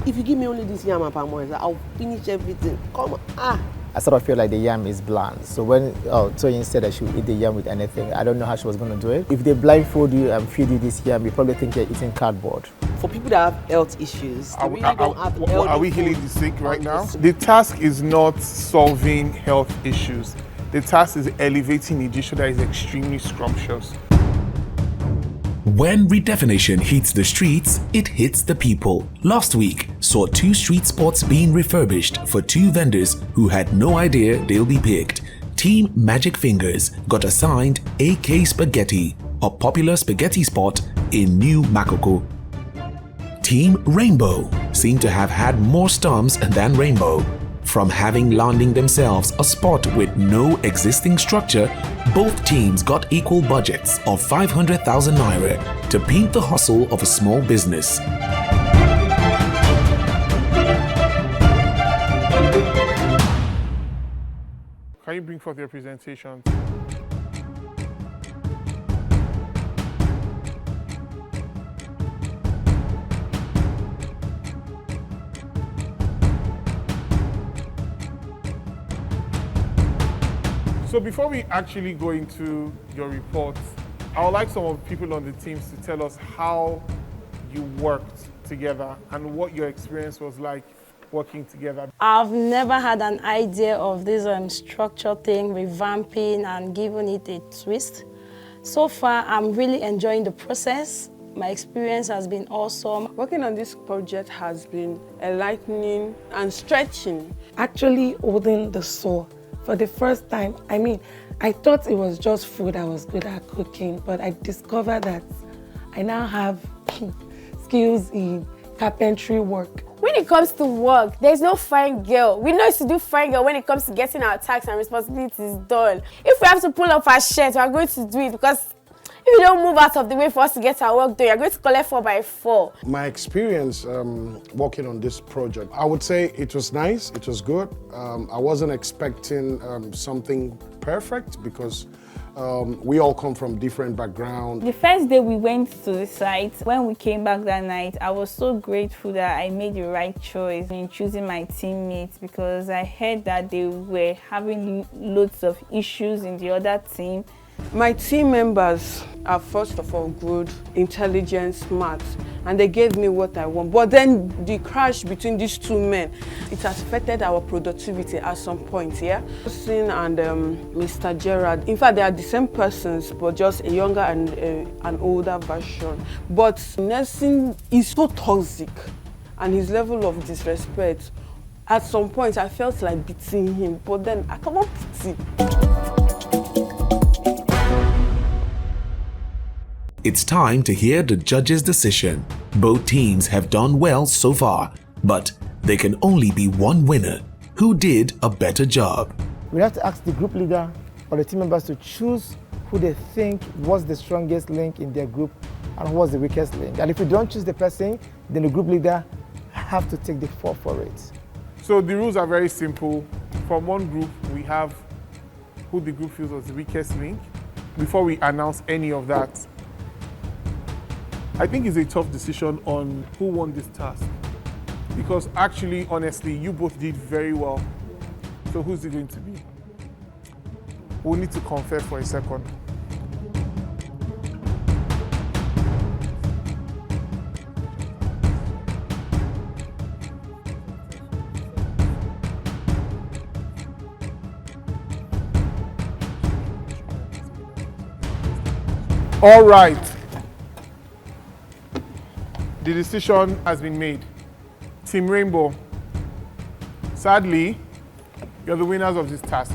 If you give me only this yam and palm oil, I'll finish everything. Come on. I sort of feel like the yam is bland. So when Toyin said that she would eat the yam with anything, I don't know how she was going to do it. If they blindfold you and feed you this yam, you probably think you're eating cardboard. For people that have health issues, they really don't have are we healing the sick right now? The task is not solving health issues. The task is elevating a dish that is extremely scrumptious. When redefinition hits the streets, it hits the people. Last week saw 2 street spots being refurbished for 2 vendors who had no idea they'll be picked. Team Magic Fingers got assigned AK Spaghetti, a popular spaghetti spot in New Makoko. Team Rainbow seemed to have had more stumps than Rainbow. From having landing themselves a spot with no existing structure, both teams got equal budgets of 500,000 naira to paint the hustle of a small business. Can you bring forth your presentation? So before we actually go into your report, I would like some of the people on the teams to tell us how you worked together and what your experience was like working together. I've never had an idea of this structure thing, revamping and giving it a twist. So far, I'm really enjoying the process. My experience has been awesome. Working on this project has been enlightening and stretching. Actually holding the saw for the first time. I mean, I thought it was just food I was good at cooking, but I discovered that I now have skills in carpentry work. When it comes to work, there's no fine girl. We know to do fine girl when it comes to getting our tasks and responsibilities done. If we have to pull up our shirt, we're going to do it, because if you don't move out of the way for us to get our work done, you're going to collect 4x4. My experience working on this project, I would say it was nice, it was good. I wasn't expecting something perfect because we all come from different backgrounds. The first day we went to the site, when we came back that night, I was so grateful that I made the right choice in choosing my teammates, because I heard that they were having loads of issues in the other team. My team members are first of all good, intelligent, smart, and they gave me what I want. But then the crash between these 2 men, it has affected our productivity at some point, yeah? Sin and Mr. Gerard, in fact, they are the same persons, but just a younger and an older version. But Nelson is so toxic, and his level of disrespect, at some point, I felt like beating him, but then I cannot pity. It's time to hear the judges' decision. Both teams have done well so far, but there can only be one winner. Who did a better job? We have to ask the group leader or the team members to choose who they think was the strongest link in their group and who was the weakest link. And if we don't choose the person, then the group leader have to take the fall for it. So the rules are very simple. From one group, we have who the group feels was the weakest link. Before we announce any of that, I think it's a tough decision on who won this task, because actually, honestly, you both did very well. So who's it going to be? We'll need to confer for a second. All right. The decision has been made. Team Rainbow, sadly, you're the winners of this task.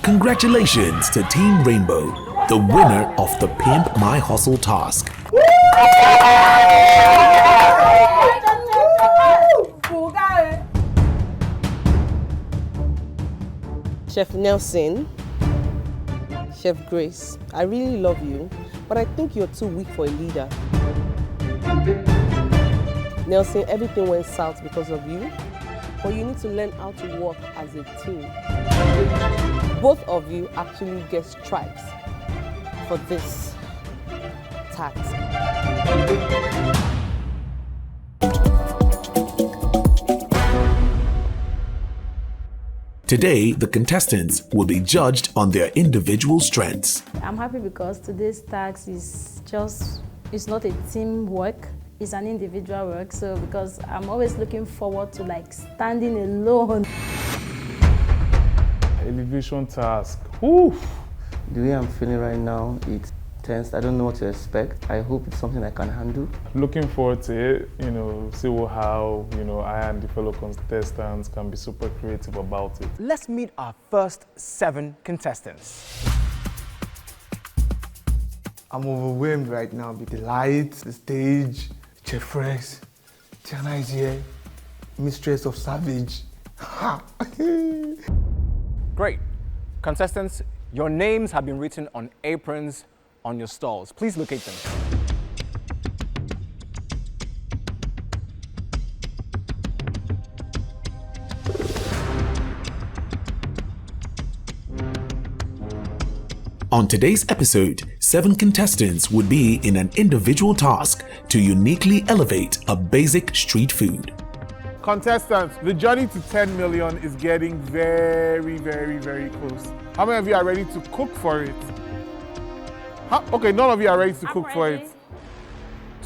Congratulations to Team Rainbow, the winner of the Pimp My Hustle task. Chef Nelson, Chef Grace, I really love you, but I think you're too weak for a leader. Nelson, everything went south because of you, but you need to learn how to work as a team. Both of you actually get stripes for this task. Today, the contestants will be judged on their individual strengths. I'm happy because today's task is it's not a team work, it's an individual work. So because I'm always looking forward to like standing alone. Elevation task. Oof. The way I'm feeling right now, it's tense. I don't know what to expect. I hope it's something I can handle. Looking forward to it, see how, I and the fellow contestants can be super creative about it. Let's meet our first 7 contestants. I'm overwhelmed right now with the lights, the stage, Chef Fresh, Tiana is here, Mistress of Savage. Great. Contestants, your names have been written on aprons on your stalls. Please locate them. On today's episode, 7 contestants would be in an individual task to uniquely elevate a basic street food. Contestants, the journey to 10 million is getting very, very, very close. How many of you are ready to cook for it? Okay, none of you are ready to cook for it.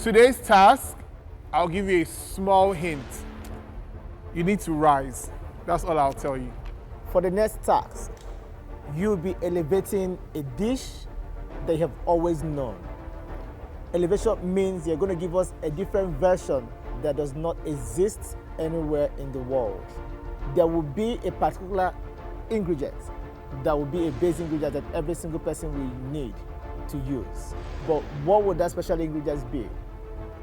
Today's task, I'll give you a small hint. You need to rise. That's all I'll tell you. For the next task, you'll be elevating a dish that you have always known. Elevation means you're going to give us a different version that does not exist anywhere in the world. There will be a particular ingredient that will be a base ingredient that every single person will need to use. But what would that special ingredients be?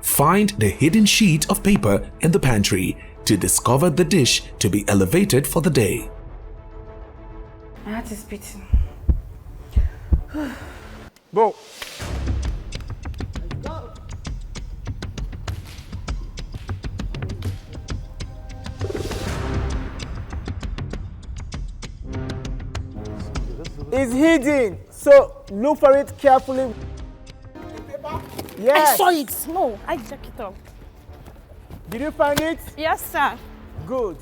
Find the hidden sheet of paper in the pantry to discover the dish to be elevated for the day. My heart is beating. Go. It's hidden, so look for it carefully. Yes. I saw it. No, I checked it up. Did you find it? Yes, sir. Good.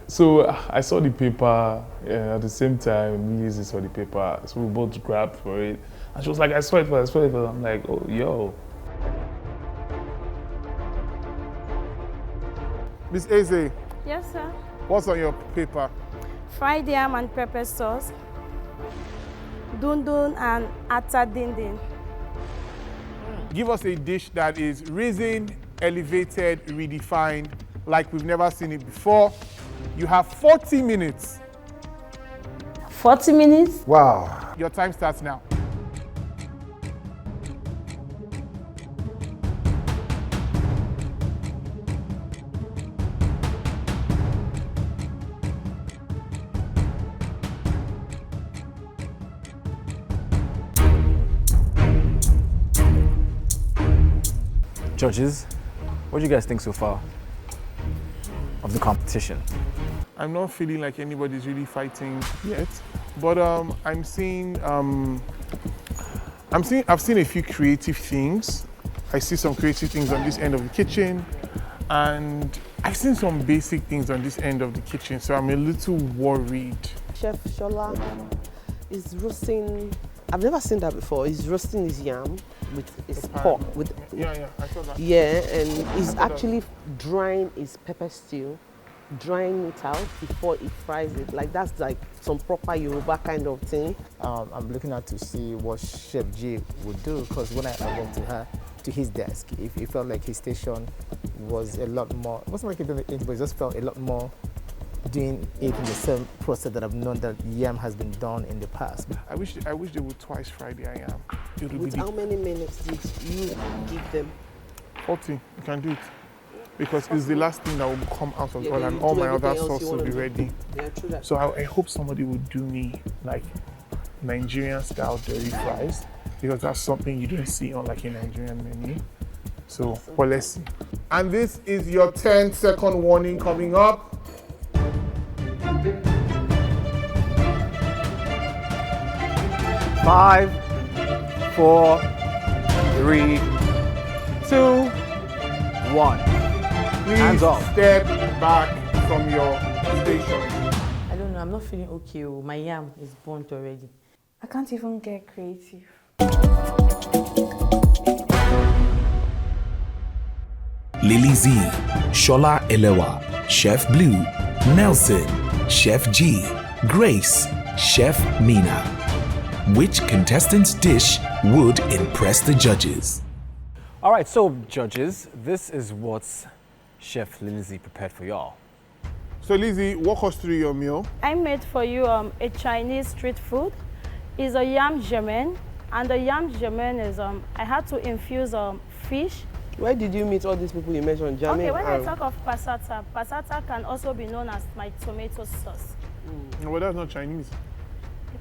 So I saw the paper at the same time Lizzy saw the paper, so we both grabbed for it. And she was like, I saw it, but I saw it. But I'm like, oh, yo. Miss Eze, Yes, sir. what's on your paper? Fried yam and pepper sauce. Dundun and ata dindin. Give us a dish that is risen, elevated, redefined, like we've never seen it before. You have 40 minutes. 40 minutes? Wow. Your time starts now. Judges, what do you guys think so far of the competition? I'm not feeling like anybody's really fighting yet, but I've seen a few creative things. I see some creative things on this end of the kitchen, and I've seen some basic things on this end of the kitchen, so I'm a little worried. Chef Shola is roasting, I've never seen that before. He's roasting his yam with his pork. Yeah, I saw that. Yeah, and he's actually drying his pepper stew, drying it out before he fries it. Like that's like some proper Yoruba kind of thing. I'm looking out to see what Chef J would do, because when I went to his desk, it felt like his station was a lot more, it wasn't like it did it, but it just felt a lot more doing it in the same process that I've known that yam has been done in the past. I wish they would twice fry the yam. With how many minutes did you give them? 40, you can do it. Because it's the last thing that will come out of oil, and all my other sauce will be ready. Yeah, true that. So I hope somebody would do me like Nigerian style dirty fries, because that's something you don't see on like a Nigerian menu. So, well, let's see. And this is your 10-second warning coming up. 5, 4, 3, 2, 1. Please Hands off. step back from your station. I I'm not feeling okay. Oh. My yam is burnt already. I can't even get creative. Lizzy, Shola Elewa, Chef Blue, Nelson, Chef G, Grace, Chef Mina. Which contestant's dish would impress the judges? All right, so judges, this is what Chef Lizzy prepared for y'all. So Lizzy, walk us through your meal. I made for you a Chinese street food. It's a yam germain, and the yam germain is I had to infuse fish. Where did you meet all these people you mentioned? Germain? Okay, when I talk of passata, passata can also be known as my tomato sauce. Well, that's not Chinese.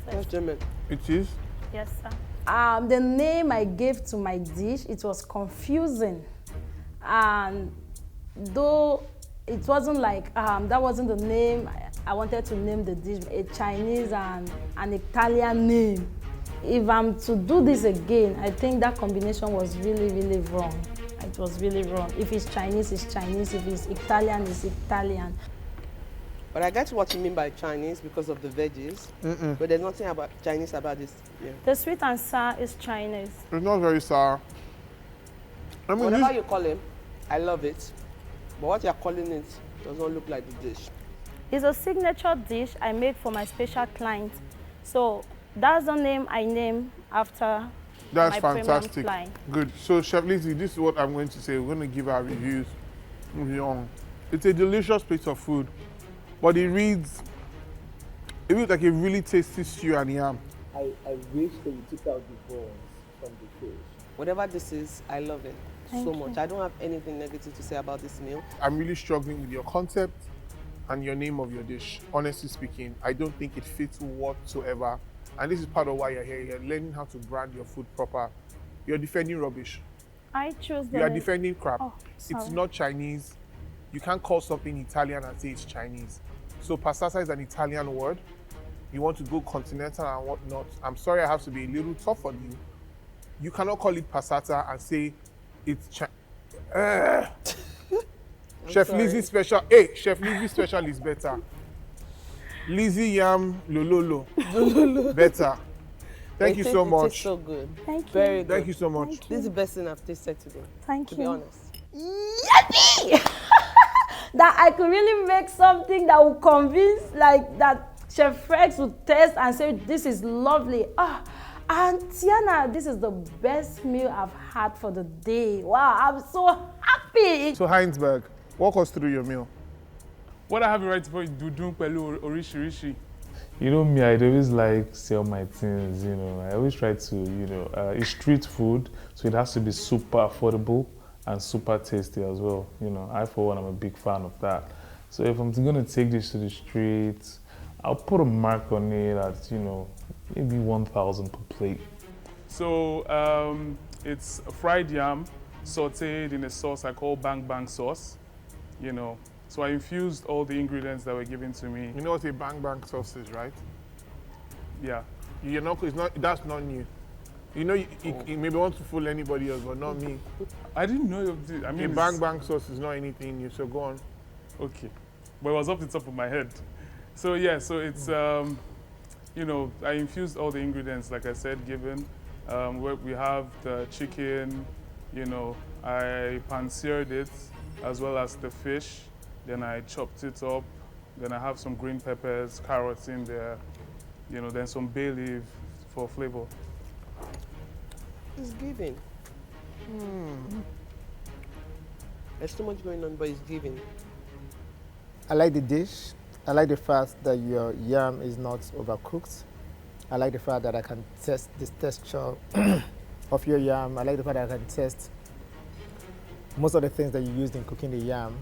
That's German. It is? Yes, sir. The name I gave to my dish, it was confusing. And though it wasn't like, that wasn't the name I wanted to name the dish, a Chinese and an Italian name. If I'm to do this again, I think that combination was really, really wrong. It was really wrong. If it's Chinese, it's Chinese. If it's Italian, it's Italian. But I get what you mean by Chinese because of the veggies. But there's nothing about Chinese about this. Yeah. The sweet and sour is Chinese. It's not very sour. I mean, whatever you call it, I love it. But what you're calling it does not look like the dish. It's a signature dish I make for my special client. So that's the name I name after That's my fantastic. premium client. Good. So Chef Lizzy, this is what I'm going to say. We're going to give our reviews. It's a delicious plate of food, but it reads like a really tasty stew and yam. I wish that you took out the bones from the fish. Whatever this is, I love it so much. I don't have anything negative to say about this meal. I'm really struggling with your concept and your name of your dish. Honestly speaking, I don't think it fits whatsoever. And this is part of why you're here. You're learning how to brand your food proper. You're defending rubbish. I choose the... You are defending crap. Oh, sorry. It's not Chinese. You can't call something Italian and say it's Chinese. So passata is an Italian word. You want to go continental and whatnot. I'm sorry I have to be a little tough on you. You cannot call it passata and say it's Chef Lizzy special. Hey, Chef Lizzy special is better. Lizzy yam lololo. Better. Thank you so much. It tastes so good. Thank you. Very good. Thank you so much. This is the best thing I've tasted today. Thank you. To be honest. Yippee! That I could really make something that would convince, like that Chef Rex would taste and say, this is lovely. And Tiana, this is the best meal I've had for the day. Wow, I'm so happy. So Heinzberg, walk us through your meal. What I have right for you do pelu orishi. You know me, I always like sell my things, you know. I always try to, you know, it's street food, so it has to be super affordable and super tasty as well. You know, I for one, I'm a big fan of that. So if I'm gonna take this to the streets, I'll put a mark on it at, you know, maybe 1,000 per plate. So it's fried yam, sauteed in a sauce I call bang bang sauce, you know. So I infused all the ingredients that were given to me. You know what a bang bang sauce is, right? Yeah. You know, that's not new. You know, you maybe want to fool anybody else, but not me. I didn't know of this. I mean, a bang bang sauce is not anything new, so go on. Okay. But it was off the top of my head. So yeah, so it's, you know, I infused all the ingredients, like I said, given. We have the chicken, you know, I pan-seared it, as well as the fish. Then I chopped it up. Then I have some green peppers, carrots in there, you know, then some bay leaf for flavor. It's giving. There's too much going on, but it's giving. I like the dish. I like the fact that your yam is not overcooked. I like the fact that I can test the texture of your yam. I like the fact that I can test most of the things that you used in cooking the yam.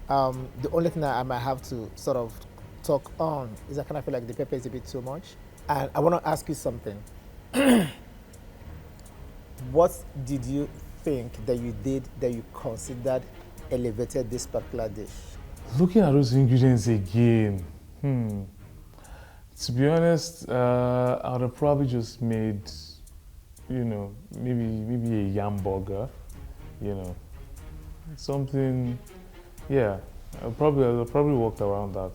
The only thing that I might have to sort of talk on is I kind of feel like the pepper is a bit too much. And I want to ask you something. What did you think that you did that you considered elevated this particular dish? Looking at those ingredients again, to be honest, I would have probably just made, you know, maybe a yam burger, you know, something. Yeah, I'll probably walk around that.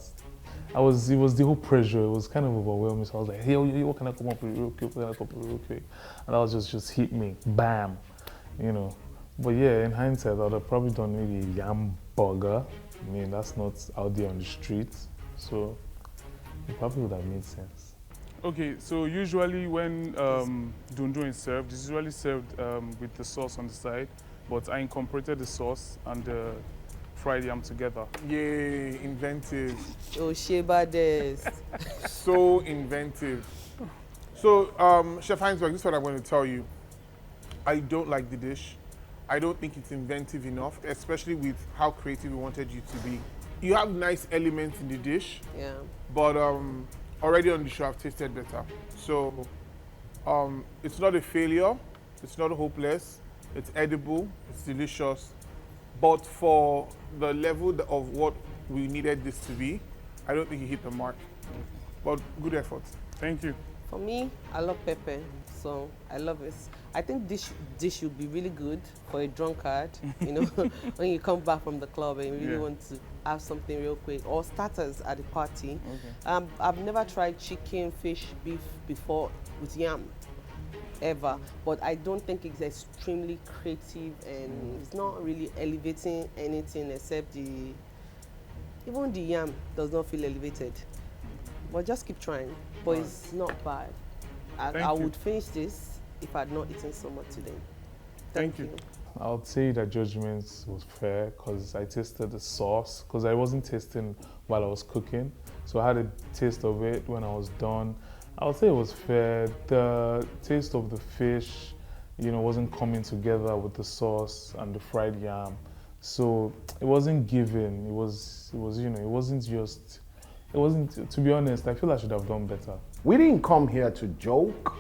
it was the whole pressure. It was kind of overwhelming. So I was like, hey, what can I come up with real quick? What can I come up with real quick? And that was just hit me, bam, you know. But yeah, in hindsight, I would have probably done maybe a yam burger. I mean, that's not out there on the streets, so it probably would have made sense. Okay, so usually when dundun is served, it's usually served with the sauce on the side, but I incorporated the sauce and the fried yam together. Yay, inventive. Oh, Sheba des. So inventive. So, Chef Heinzberg, this is what I'm going to tell you. I don't like the dish. I don't think it's inventive enough, especially with how creative we wanted you to be. You have nice elements in the dish, Yeah. but already on the show I've tasted better. So it's not a failure, it's not hopeless, it's edible, it's delicious, but for the level of what we needed this to be, I don't think you hit the mark. But good effort. Thank you. For me, I love pepper, so I love it. I think this dish would be really good for a drunkard, you know, when you come back from the club and you really want to have something real quick, or starters at the party. Okay. I've never tried chicken, fish, beef before with yam, ever, but I don't think it's extremely creative and it's not really elevating anything except even the yam does not feel elevated. But just keep trying, but it's not bad. I would finish this if I had not eaten so much today. Thank you. I would say that judgment was fair because I tasted the sauce, because I wasn't tasting while I was cooking. So I had a taste of it when I was done. I would say it was fair. The taste of the fish, you know, wasn't coming together with the sauce and the fried yam. So it wasn't given. It was, you know, it wasn't, to be honest, I feel I should have done better. We didn't come here to joke.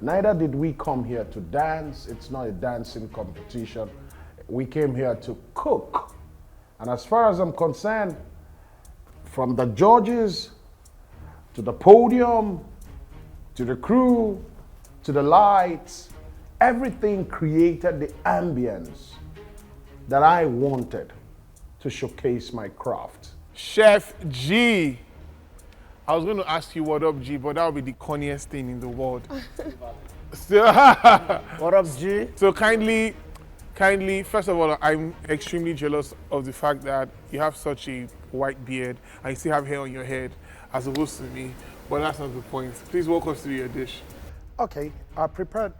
Neither did we come here to dance. It's not a dancing competition. We came here to cook. And as far as I'm concerned, from the judges, to the podium, to the crew, to the lights, everything created the ambience that I wanted to showcase my craft. Chef G. I was going to ask you what up, G, but that would be the corniest thing in the world. So, what up, G? So kindly, first of all, I'm extremely jealous of the fact that you have such a white beard and you still have hair on your head as opposed to me, but that's not the point. Please walk us through your dish. Okay, I prepared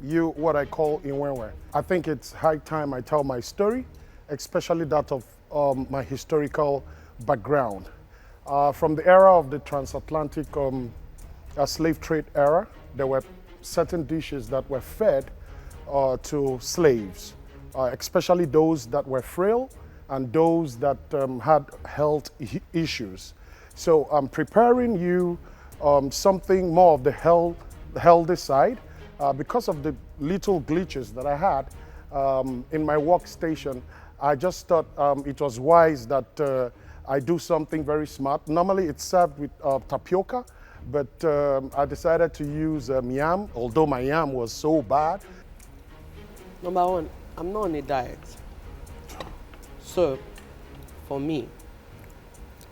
you what I call inwenwe. I think it's high time I tell my story, especially that of my historical background. From the era of the transatlantic slave trade era, there were certain dishes that were fed to slaves, especially those that were frail and those that had health issues. So I'm preparing you something more of the healthy side because of the little glitches that I had in my workstation. I just thought it was wise that I do something very smart. Normally it's served with tapioca, but I decided to use yam, although my yam was so bad. Number one, I'm not on a diet. So, for me,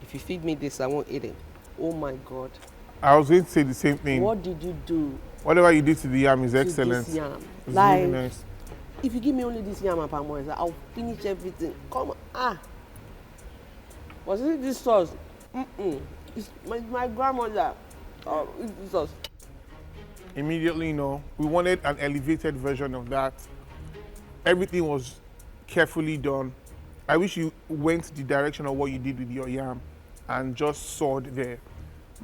if you feed me this, I won't eat it. Oh my God. I was going to say the same thing. What did you do? Whatever you did to the yam is excellent. This yam. It's Like, really nice. if you give me only this yam and palm oil, I'll finish everything. Come on. Was it this sauce? It's my grandmother. It's this sauce. Immediately, no. We wanted an elevated version of that. Everything was carefully done. I wish you went the direction of what you did with your yam and just sawed there.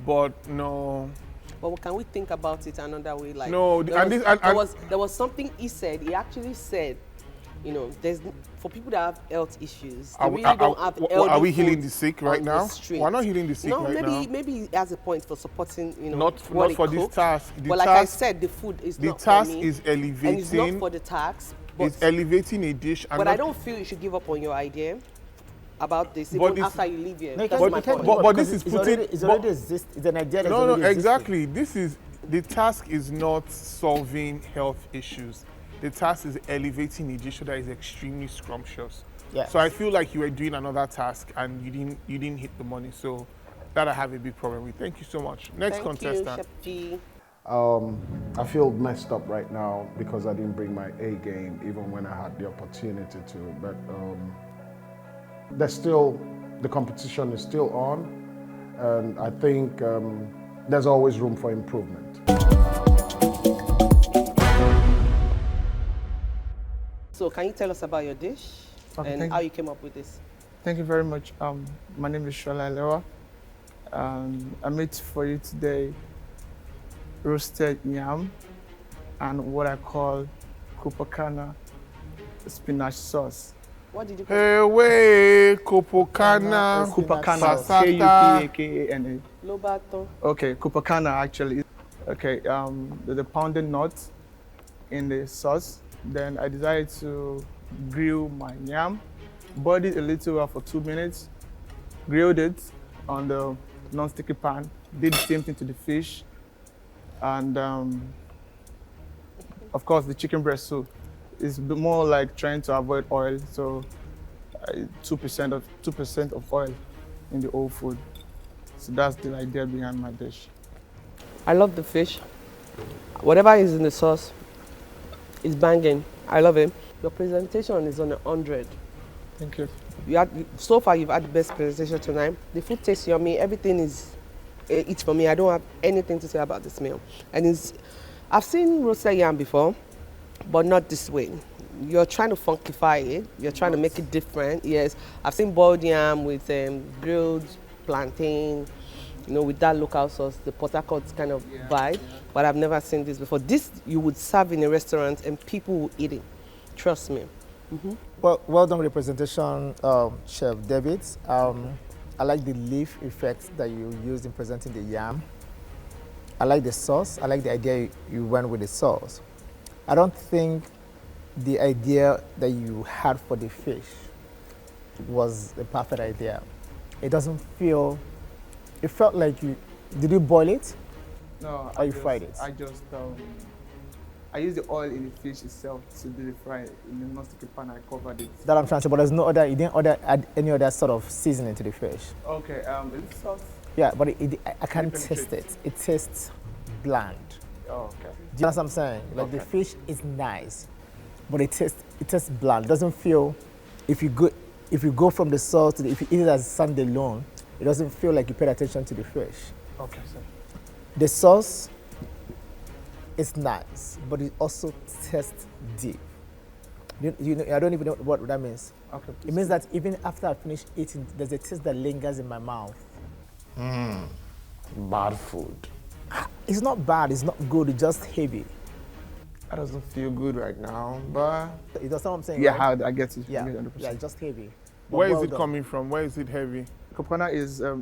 But no. But can we think about it another way? Like, no, there was something he said. He actually said, you know, for people that have health issues, they really don't have healthy are we healing the sick right now? We're not healing the sick right now. Maybe he has a point for supporting, you know, not for this task. But like I said, the food is not for me. The task is elevating. And it's not for the task. It's elevating a dish. But I don't feel you should give up on your idea about this even after you leave here. But this is putting. It's already exist. It's an idea that's already exactly. The task is not solving health issues. The task is elevating a dish that is extremely scrumptious. Yes. So I feel like you were doing another task and you didn't hit the money. So that I have a big problem with. Thank you so much. Next contestant. Thank you, Chef G. I feel messed up right now because I didn't bring my A game even when I had the opportunity to. But the competition is still on, and I think there's always room for improvement. So can you tell us about your dish and how you came up with this? Thank you very much. My name is Shola Lewa. I made for you today roasted yam and what I call Copacabana spinach sauce. What did you call Hey, wait, Copacabana, K-U-P-A-K-A-N-A. Lobato. Okay, Copacabana actually. Okay, the pounded nuts in the sauce. Then I decided to grill my yam, boiled it a little while for 2 minutes, grilled it on the non-sticky pan, did the same thing to the fish, and of course the chicken breast soup is more like trying to avoid oil, so 2% of oil in the whole food. So that's the idea behind my dish. I love the fish. Whatever is in the sauce is banging. I love it. Your presentation is on 100. Thank you. So far, you've had the best presentation tonight. The food tastes yummy. Everything is eat for me. I don't have anything to say about this meal. And I've seen roasted yam before, but not this way. You're trying to funkify it. You're trying to make it different. Yes, I've seen boiled yam with grilled plantain, with that local sauce, the Port Harcourt kind of vibe. But I've never seen this before. This you would serve in a restaurant and people will eat it. Trust me. Well done with the presentation, Chef David. I like the leaf effect that you used in presenting the yam. I like the sauce. I like the idea you went with the sauce. I don't think the idea that you had for the fish was the perfect idea. It doesn't feel, it felt like did you boil it? No, or you fried it? I used the oil in the fish itself to do the fry. In the non-sticky pan, I covered it. That I'm trying to say, but there's no other, you didn't add any other sort of seasoning to the fish. Okay, it's sauce. Yeah, but I can't taste it. It tastes bland. Oh, okay. Do you know what I'm saying? Like the fish is nice, but it tastes bland. It doesn't feel, if you go from the sauce if you eat it as standalone, it doesn't feel like you paid attention to the fish. Okay, sir. The sauce is nice, but it also tastes deep. I don't even know what that means. Okay. It means that even after I finish eating, there's a taste that lingers in my mouth. Bad food. It's not bad, it's not good, it's just heavy. That doesn't feel good right now, but... You understand what I'm saying? Yeah, right? I get it. Yeah, it's just heavy. But Where is it coming from? Where is it heavy? Copacabana is a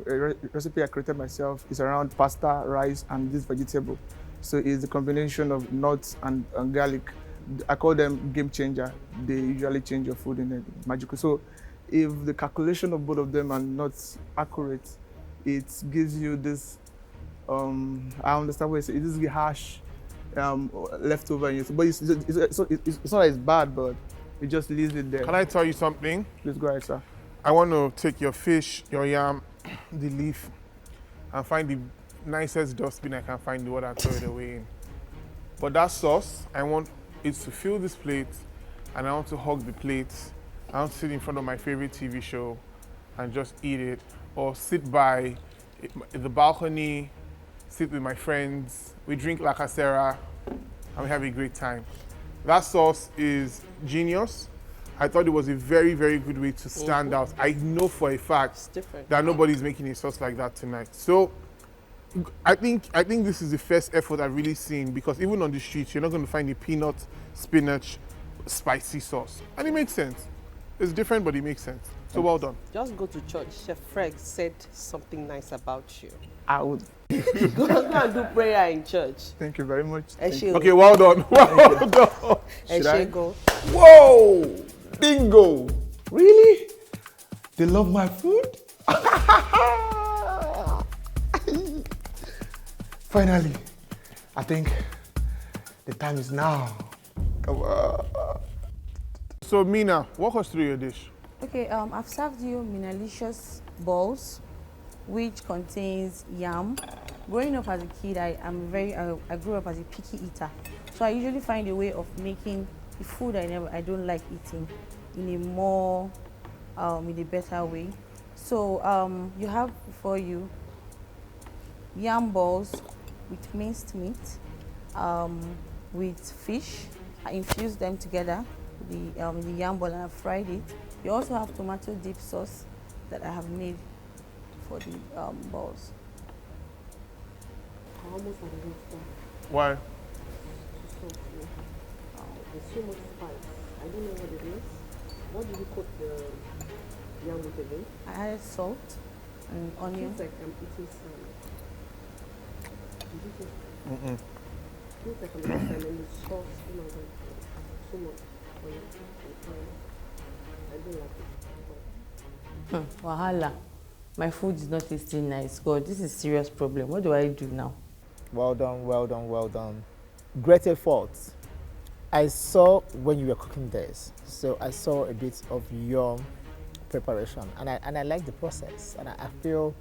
recipe I created myself. It's around pasta, rice, and this vegetable. So it's a combination of nuts and garlic. I call them game changer. They usually change your food in a magical. So if the calculation of both of them are not accurate, it gives you this, I understand what you say, this harsh leftover. But it's not as bad, but it just leaves it there. Can I tell you something? Please go ahead, sir. I want to take your fish, your yam, the leaf, and find the nicest dustbin I can find, the one and throw it away in. But that sauce, I want it to fill this plate, and I want to hug the plate. I want to sit in front of my favorite TV show and just eat it, or sit by the balcony, sit with my friends, we drink La Casera, and we have a great time. That sauce is genius. I thought it was a very, very good way to stand out. I know for a fact that nobody's making a sauce like that tonight. So I think this is the first effort I've really seen, because even on the streets, you're not going to find a peanut, spinach, spicy sauce. And it makes sense. It's different, but it makes sense. So well done. Just go to church. Chef Fred said something nice about you. I would. go and do prayer in church. Thank you very much. Okay, well done. Well done. Should I? Whoa! Bingo! Really? They love my food? Finally, I think the time is now. Come on. So Mina, walk us through your dish. Okay, I've served you Minalicious balls. which contains yam. Growing up as a kid, I grew up as a picky eater. So I usually find a way of making the food I don't like eating in a more, in a better way. So you have before you yam balls with minced meat, with fish. I infused them together, the yam ball, and I fried it. You also have tomato dip sauce that I have made for the balls. Why? There's so much spice. I don't know what it is. What did you cook the yam with again? I added salt and onion. Feels like I'm eating salmon. Did you taste it? Feels like I'm eating salmon. And the sauce, you know, like so much onion. I don't like it. Wahala. My food is not tasting nice. God, this is a serious problem. What do I do now? Well done, well done, well done. Great efforts. I saw when you were cooking this, so I saw a bit of your preparation, and I like the process, and I feel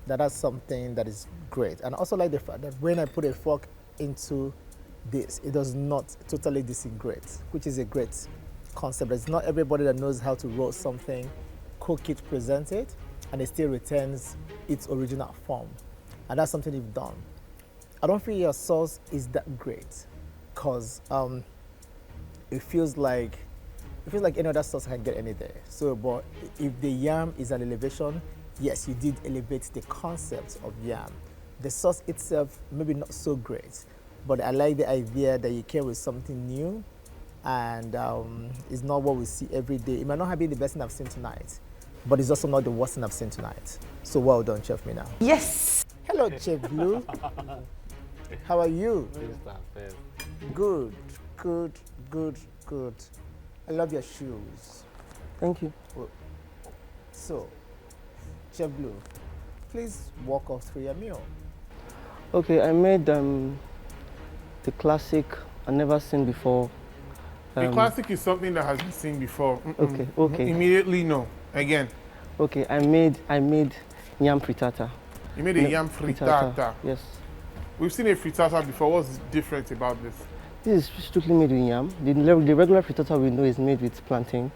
that that's something that is great. And I also like the fact that when I put a fork into this, it does not totally disintegrate, which is a great concept. It's not everybody that knows how to roast something, cook it, present it, and it still retains its original form. And that's something you've done. I don't feel your sauce is that great, because it feels like any other sauce I can get any day. So, but if the yam is an elevation, yes, you did elevate the concept of yam. The sauce itself, maybe not so great, but I like the idea that you came with something new, and it's not what we see every day. It might not have been the best thing I've seen tonight, but it's also not the worst thing I've seen tonight. So well done, Chef Mina. Yes! Hello, Chef Blue. How are you? Good, good, good, good. I love your shoes. Thank you. So, Chef Blue, please walk us through your meal. Okay, I made the classic I've never seen before. The classic is something that has been seen before. Okay, okay. Immediately, no. Again. Okay, I made yam frittata. You made a yam frittata. Yes. We've seen a frittata before. What's different about this? This is strictly made with yam. The regular frittata we know is made with plantain.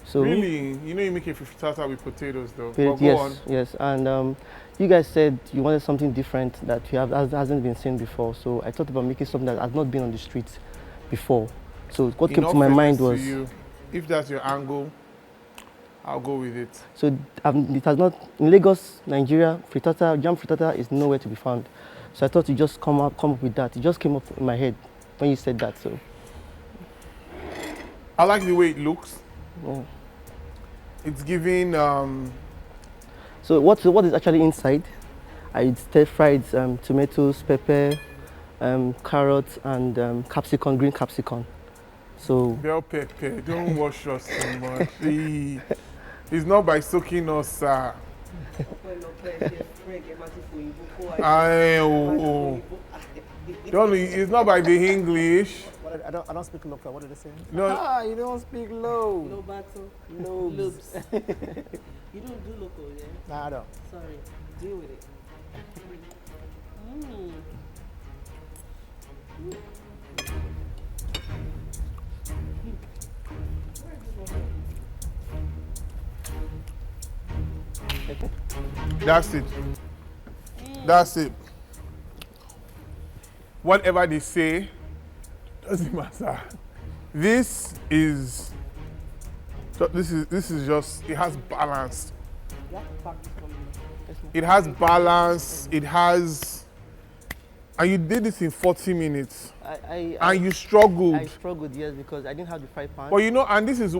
So really? You know you make a frittata with potatoes though. But yes, go on. Yes. And you guys said you wanted something different that hasn't been seen before. So I thought about making something that has not been on the streets before. So what came to my mind was, if that's your angle, I'll go with it. So it has not, in Lagos, Nigeria, jam frittata is nowhere to be found. So I thought you just come up with that. It just came up in my head when you said that. So I like the way it looks. Yeah. It's giving. So what is actually inside? I stir-fried tomatoes, pepper, carrots, and capsicum, green capsicum. So bell pepper. Don't wash us so much. It's not by soaking us. It's not by the English. I don't speak local. What did they say? No. You don't speak low. No battle. No. Loops. You don't do local, yeah? Nah, I don't. Sorry. Deal with it. That's it. That's it. Whatever they say, doesn't matter. This is just, it has balance. It has balance, it has, and you did this in 40 minutes. And you struggled. I struggled, yes, because I didn't have the fry pan. But you know, and this is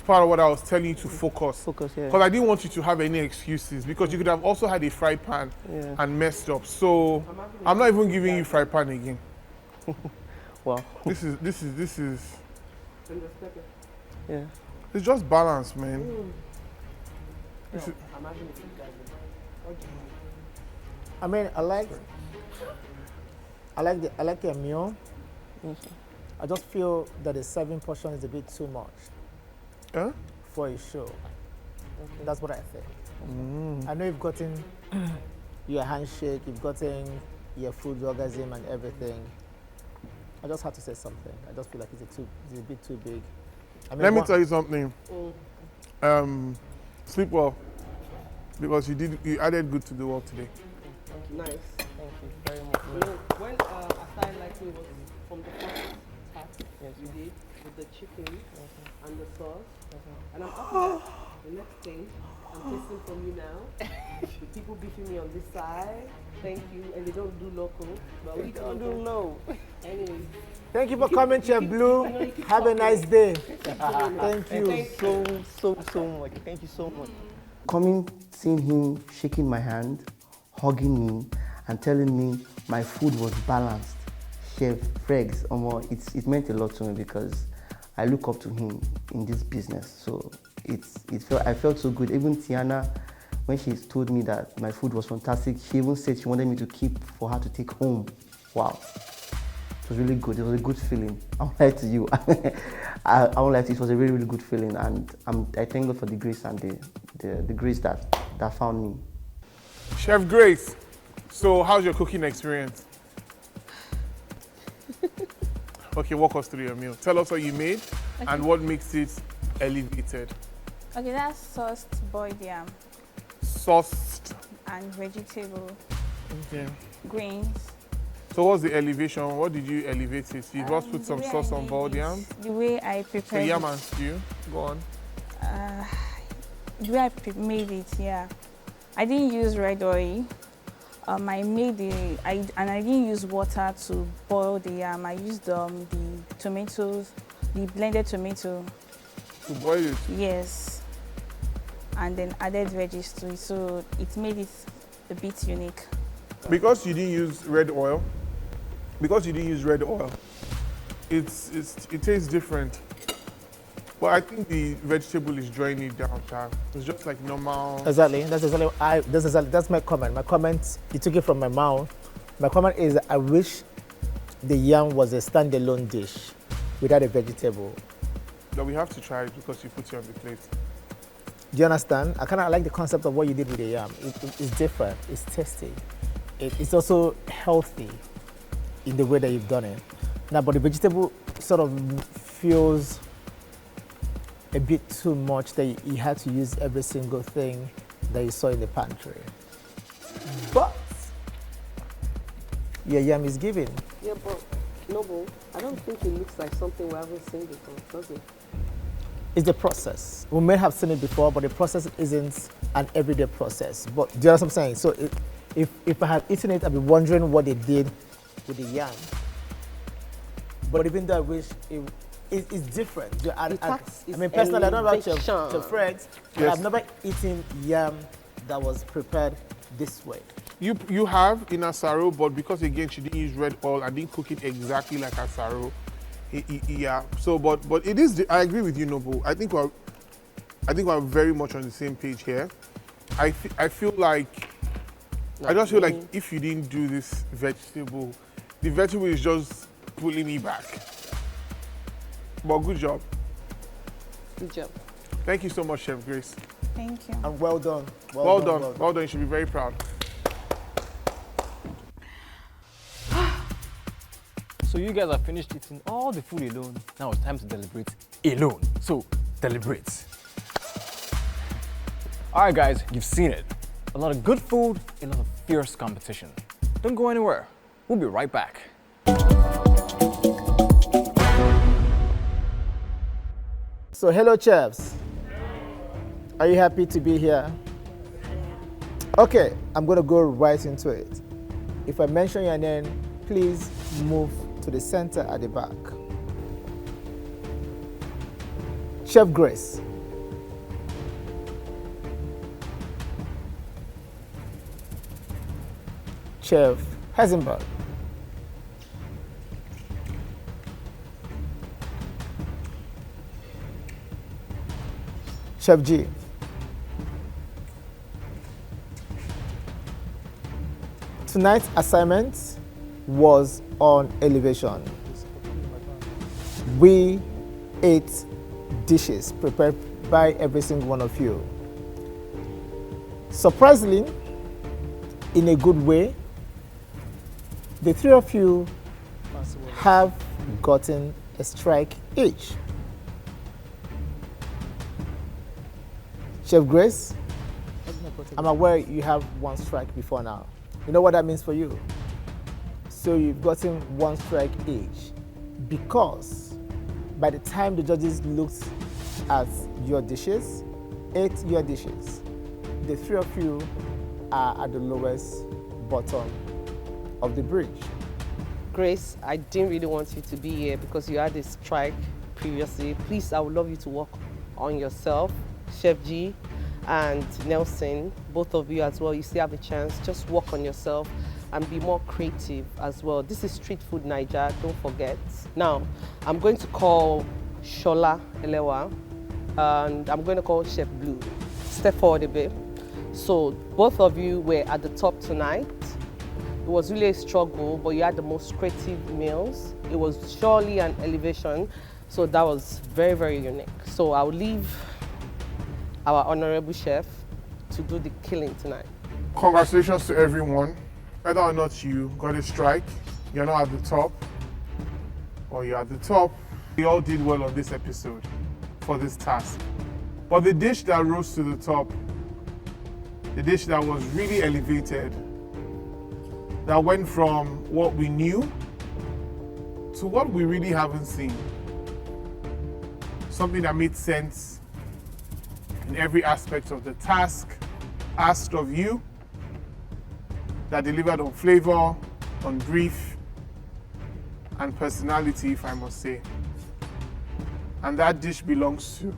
part of what I was telling you to focus. Focus, yeah. Because I didn't want you to have any excuses, because you could have also had a fry pan and messed up. So I'm not even giving you fry pan again. Wow. This is. Yeah. It's just balance, man. I mean, I like your meal. I just feel that the serving portion is a bit too much for a show. Okay. That's what I think. I know you've gotten your handshake, you've gotten your food orgasm and everything. I just have to say something. I just feel like it's a bit too big. I mean, Let me tell you something. Sleep well, because you added good to the work today. Nice. Thank you very much. You know, when I started liking it was from the first part you did with the chicken and the sauce. And I'm up to the next thing. I'm tasting from you now. With people beefing me on this side. Thank you. And they don't do local. But we don't do low. Anyways. Thank you for coming, Chef Blue. Have a nice day. Thank you. Thank you so much. Thank you so much. Coming, seeing him, shaking my hand, hugging me, and telling me my food was balanced. Chef Fregs, it meant a lot to me because I look up to him in this business. So I felt so good. Even Tiana, when she told me that my food was fantastic, she even said she wanted me to keep for her to take home. Wow. It was really good. It was a good feeling. I won't lie to you. I won't lie to you. It was a really, really good feeling. And I thank God for the grace and the grace that found me. Chef Grace, so how's your cooking experience? Okay, walk us through your meal. Tell us what you made and what makes it elevated. Okay, that's sauced boiled yam. Sauced. And vegetable. Okay. Greens. So what's the elevation? What did you elevate it? You just put some sauce on boiled yam? The way I prepared So yam and stew. Go on. The way I made it, yeah. I didn't use red oil. I didn't use water to boil the yam. I used the tomatoes, the blended tomato. To boil it? Yes. And then added veggies to it, so it made it a bit unique. Because you didn't use red oil, it tastes different. But I think the vegetable is drawing it down, Chad. It's just like normal. Exactly. That's my comment. My comment, you took it from my mouth. My comment is I wish the yam was a standalone dish without a vegetable. But we have to try it because you put it on the plate. Do you understand? I kind of like the concept of what you did with the yam. It's different. It's tasty. It's also healthy in the way that you've done it. Now, but the vegetable sort of feels a bit too much that you had to use every single thing that you saw in the pantry. But your yam is giving. Yeah, but Noble, I don't think it looks like something we haven't seen before, does it? It's the process. We may have seen it before, but the process isn't an everyday process. But do you understand what I'm saying? So if I had eaten it, I'd be wondering what they did with the yam. But even though I wish it's different. I mean, personally, I don't know about your friends, but I've never eaten yam that was prepared this way. You have in asaro, but because again she didn't use red oil, I didn't cook it exactly like asaro. Yeah. So, but it is. I agree with you, Nobu. I think we're very much on the same page here. I feel like I just feel like if you didn't do this vegetable, the vegetable is just pulling me back. But good job. Good job. Thank you so much, Chef Grace. Thank you. And well done. Well done. You should be very proud. So you guys have finished eating all the food alone. Now it's time to deliberate alone. So deliberate. All right, guys, you've seen it. A lot of good food, a lot of fierce competition. Don't go anywhere. We'll be right back. So hello, chefs. Are you happy to be here? Okay, I'm gonna go right into it. If I mention your name, please move to the center at the back. Chef Grace. Chef Heinzberg. Chef G. Tonight's assignment was on elevation. We ate dishes prepared by every single one of you. Surprisingly, in a good way, the three of you have gotten a strike each. Chef Grace, I'm aware you have one strike before now. You know what that means for you? So you've gotten one strike each because by the time the judges looked at your dishes, ate your dishes, the three of you are at the lowest bottom of the bridge. Grace, I didn't really want you to be here because you had a strike previously. Please, I would love you to work on yourself. Chef G and Nelson, both of you as well, you still have a chance. Just work on yourself and be more creative as well. This is Street Food Naija, don't forget. Now, I'm going to call Shola Elewa and I'm going to call Chef Blue. Step forward a bit. So both of you were at the top tonight. It was really a struggle, but you had the most creative meals. It was surely an elevation, so that was very, very unique. So I'll leave our honorable chef to do the killing tonight. Congratulations to everyone. Whether or not you got a strike, you're not at the top, or you're at the top. We all did well on this episode for this task. But the dish that rose to the top, the dish that was really elevated, that went from what we knew to what we really haven't seen. Something that made sense in every aspect of the task asked of you, that delivered on flavor, on brief, and personality, if I must say. And that dish belongs to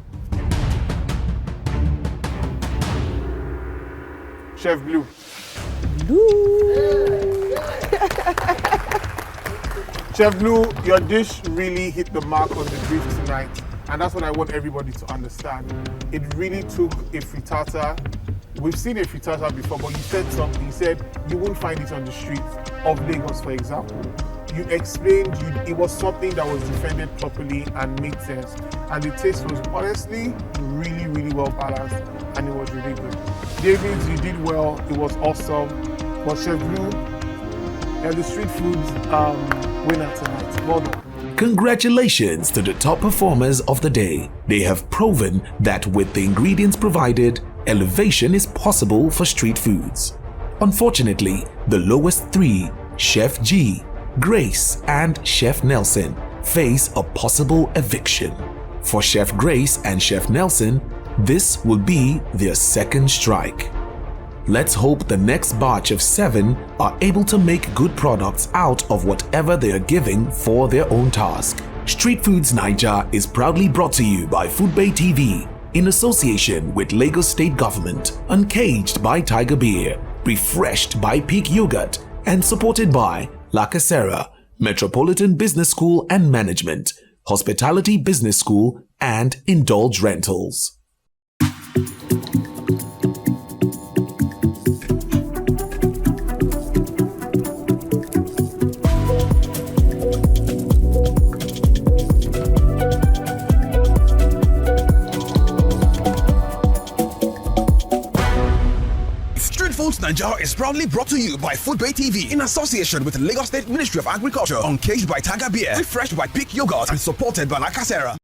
Chef Blue. Chef Blue, your dish really hit the mark on the brief tonight. And that's what I want everybody to understand. It really took a frittata. We've seen a frittata before, but you said something. You said you won't find it on the streets of Lagos, for example. You explained it was something that was defended properly and made sense. And the taste was honestly really, really well balanced, and it was really good. David, you did well. It was awesome. But Chef Blue, you're the street foods winner tonight. Well done. Congratulations to the top performers of the day. They have proven that with the ingredients provided, elevation is possible for street foods. Unfortunately, the lowest three, Chef G, Grace, and Chef Nelson, face a possible eviction. For Chef Grace and Chef Nelson, this will be their second strike. Let's hope the next batch of 7 are able to make good products out of whatever they are giving for their own task. Street Foodz Naija is proudly brought to you by Foodbay TV in association with Lagos State Government, Uncaged by Tiger Beer, Refreshed by Peak Yogurt, and supported by La Casera, Metropolitan Business School and Management, Hospitality Business School, and Indulge Rentals. Foodz Naija is proudly brought to you by Foodbay TV in association with Lagos State Ministry of Agriculture, Uncaged by Tiger Beer, Refreshed by Peak Yogurt, and supported by La Casera.